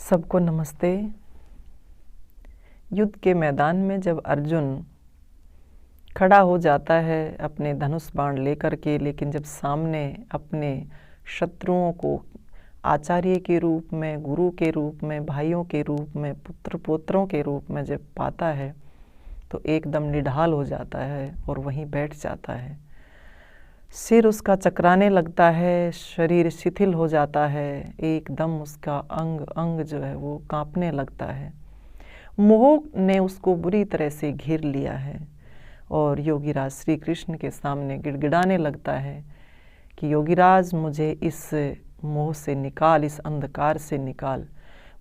सबको नमस्ते। युद्ध के मैदान में जब अर्जुन खड़ा हो जाता है अपने धनुष बाण लेकर के, लेकिन जब सामने अपने शत्रुओं को आचार्य के रूप में, गुरु के रूप में, भाइयों के रूप में, पुत्र पोत्रों के रूप में जब पाता है तो एकदम निढाल हो जाता है और वहीं बैठ जाता है। सिर उसका चकराने लगता है, शरीर शिथिल हो जाता है, एकदम उसका अंग अंग जो है वो कांपने लगता है। मोह ने उसको बुरी तरह से घेर लिया है और योगीराज श्री कृष्ण के सामने गिड़गिड़ाने लगता है कि योगीराज मुझे इस मोह से निकाल, इस अंधकार से निकाल।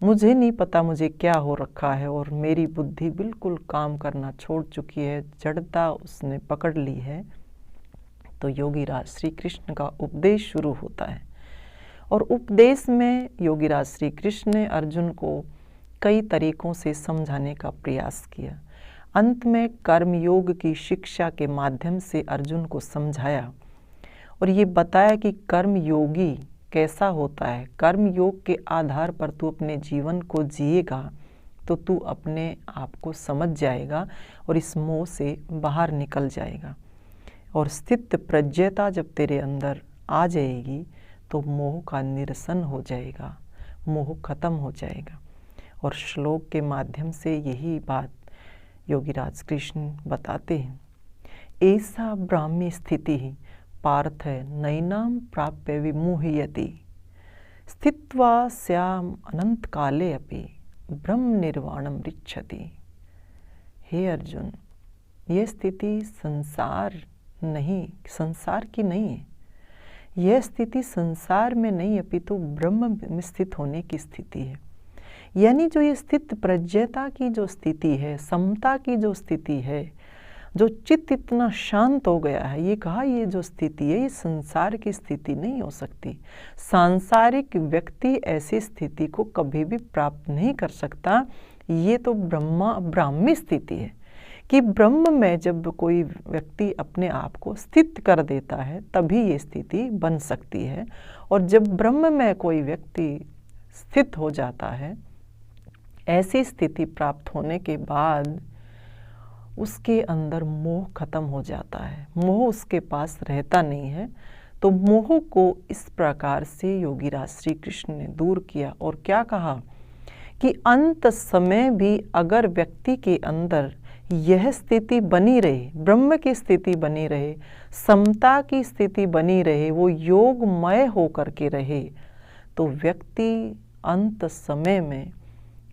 मुझे नहीं पता मुझे क्या हो रखा है और मेरी बुद्धि बिल्कुल काम करना छोड़ चुकी है, जड़ता उसने पकड़ ली है। तो योगीराज श्री कृष्ण का उपदेश शुरू होता है और उपदेश में योगीराज श्री कृष्ण ने अर्जुन को कई तरीकों से समझाने का प्रयास किया। अंत में कर्म योग की शिक्षा के माध्यम से अर्जुन को समझाया और ये बताया कि कर्म योगी कैसा होता है। कर्म योग के आधार पर तू अपने जीवन को जिएगा तो तू अपने आप को समझ जाएगा और इस मोह से बाहर निकल जाएगा। और स्थित प्रज्ञता जब तेरे अंदर आ जाएगी तो मोह का निरसन हो जाएगा, मोह खत्म हो जाएगा। और श्लोक के माध्यम से यही बात योगीराज कृष्ण बताते हैं। ऐसा ब्राह्मी स्थिति पार्थ नैनाम प्राप्य विमुह्यति स्थित्वा स्याम अनंत काले अपि ब्रह्म निर्वाणम रिच्छति। हे अर्जुन, यह स्थिति संसार की नहीं है। यह स्थिति संसार में नहीं अपितु ब्रह्म में स्थित होने की स्थिति है। यानी जो ये स्थित प्रज्ञता की जो स्थिति है, समता की जो स्थिति है, जो चित्त इतना शांत हो गया है, ये कहा ये जो स्थिति है ये संसार की स्थिति नहीं हो सकती। सांसारिक व्यक्ति ऐसी स्थिति को कभी भी प्राप्त नहीं कर सकता। ये तो ब्राह्मी स्थिति है कि ब्रह्म में जब कोई व्यक्ति अपने आप को स्थित कर देता है तभी ये स्थिति बन सकती है। और जब ब्रह्म में कोई व्यक्ति स्थित हो जाता है, ऐसी स्थिति प्राप्त होने के बाद उसके अंदर मोह खत्म हो जाता है, मोह उसके पास रहता नहीं है। तो मोह को इस प्रकार से योगीराज श्री कृष्ण ने दूर किया और क्या कहा कि अंत समय भी अगर व्यक्ति के अंदर यह स्थिति बनी रहे, ब्रह्म की स्थिति बनी रहे, समता की स्थिति बनी रहे, वो योगमय होकर के रहे, तो व्यक्ति अंत समय में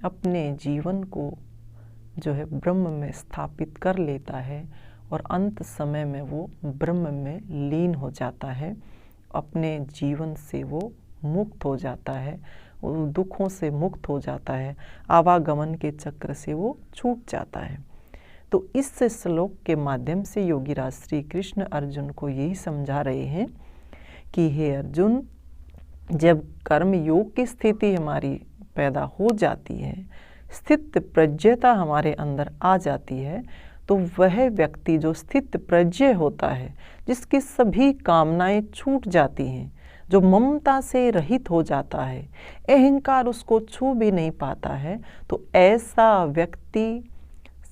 अपने जीवन को जो है ब्रह्म में स्थापित कर लेता है और अंत समय में वो ब्रह्म में लीन हो जाता है। अपने जीवन से वो मुक्त हो जाता है, वो दुखों से मुक्त हो जाता है, आवागमन के चक्र से वो छूट जाता है। तो इस श्लोक के माध्यम से योगीराज श्री कृष्ण अर्जुन को यही समझा रहे हैं कि हे अर्जुन, जब कर्म योग की स्थिति हमारी पैदा हो जाती है, स्थित प्रज्ञता हमारे अंदर आ जाती है, तो वह व्यक्ति जो स्थित प्रज्ञ होता है, जिसकी सभी कामनाएं छूट जाती हैं, जो ममता से रहित हो जाता है, अहंकार उसको छू भी नहीं पाता है, तो ऐसा व्यक्ति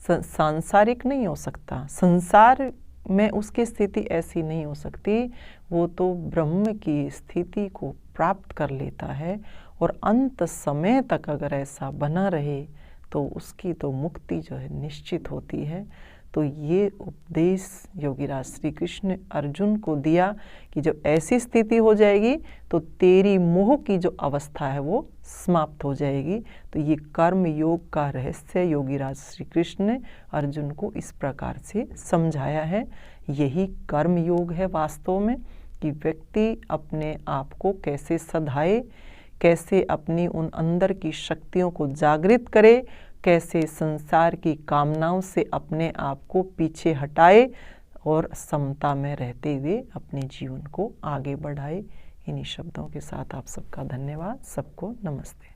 सांसारिक नहीं हो सकता। संसार में उसकी स्थिति ऐसी नहीं हो सकती। वो तो ब्रह्म की स्थिति को प्राप्त कर लेता है और अंत समय तक अगर ऐसा बना रहे तो उसकी तो मुक्ति जो है निश्चित होती है। तो ये उपदेश योगीराज श्री कृष्ण ने अर्जुन को दिया कि जब ऐसी स्थिति हो जाएगी तो तेरी मोह की जो अवस्था है वो समाप्त हो जाएगी। तो ये कर्म योग का रहस्य योगीराज श्री कृष्ण ने अर्जुन को इस प्रकार से समझाया है। यही कर्म योग है वास्तव में, कि व्यक्ति अपने आप को कैसे सधाए, कैसे अपनी उन अंदर की शक्तियों को जागृत करे, कैसे संसार की कामनाओं से अपने आप को पीछे हटाए और समता में रहते हुए अपने जीवन को आगे बढ़ाए। इन्हीं शब्दों के साथ आप सबका धन्यवाद। सबको नमस्ते।